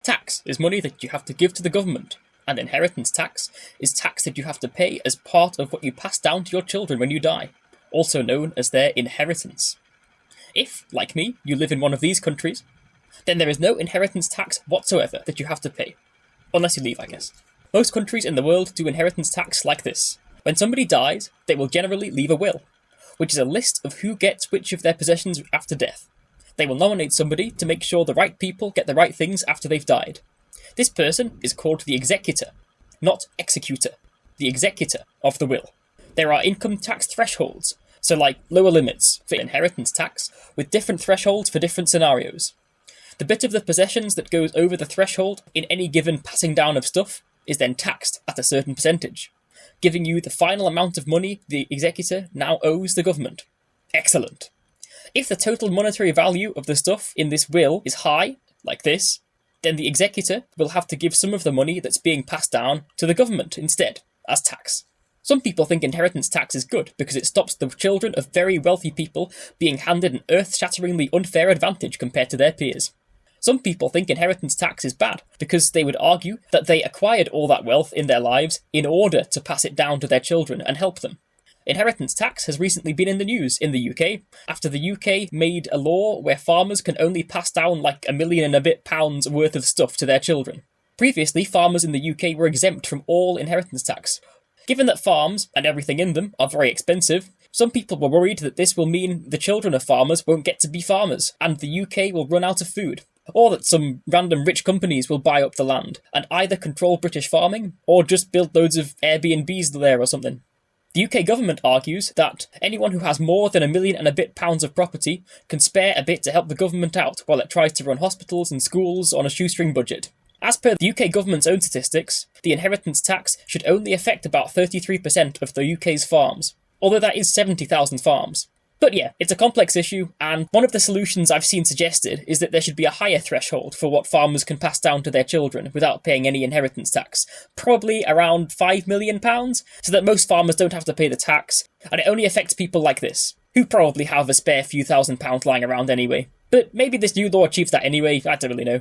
Tax is money that you have to give to the government, and inheritance tax is tax that you have to pay as part of what you pass down to your children when you die, also known as their inheritance. If, like me, you live in one of these countries, then there is no inheritance tax whatsoever that you have to pay. Unless you leave, I guess. Most countries in the world do inheritance tax like this. When somebody dies, they will generally leave a will, which is a list of who gets which of their possessions after death. They will nominate somebody to make sure the right people get the right things after they've died. This person is called the executor, not executor, the executor of the will. There are income tax thresholds, so like lower limits for inheritance tax, with different thresholds for different scenarios. The bit of the possessions that goes over the threshold in any given passing down of stuff is then taxed at a certain percentage, giving you the final amount of money the executor now owes the government. Excellent. If the total monetary value of the stuff in this will is high, like this, then the executor will have to give some of the money that's being passed down to the government instead, as tax. Some people think inheritance tax is good because it stops the children of very wealthy people being handed an earth-shatteringly unfair advantage compared to their peers. Some people think inheritance tax is bad because they would argue that they acquired all that wealth in their lives in order to pass it down to their children and help them. Inheritance tax has recently been in the news in the UK after the UK made a law where farmers can only pass down like £1 million and a bit worth of stuff to their children. Previously, farmers in the UK were exempt from all inheritance tax. Given that farms, and everything in them, are very expensive, some people were worried that this will mean the children of farmers won't get to be farmers, and the UK will run out of food. Or that some random rich companies will buy up the land, and either control British farming, or just build loads of Airbnbs there or something. The UK government argues that anyone who has more than £1 million and a bit of property can spare a bit to help the government out while it tries to run hospitals and schools on a shoestring budget. As per the UK government's own statistics, the inheritance tax should only affect about 33% of the UK's farms, although that is 70,000 farms. But yeah, it's a complex issue, and one of the solutions I've seen suggested is that there should be a higher threshold for what farmers can pass down to their children without paying any inheritance tax, probably around £5 million, so that most farmers don't have to pay the tax, and it only affects people like this, who probably have a spare few £1,000s lying around anyway. But maybe this new law achieves that anyway, I don't really know.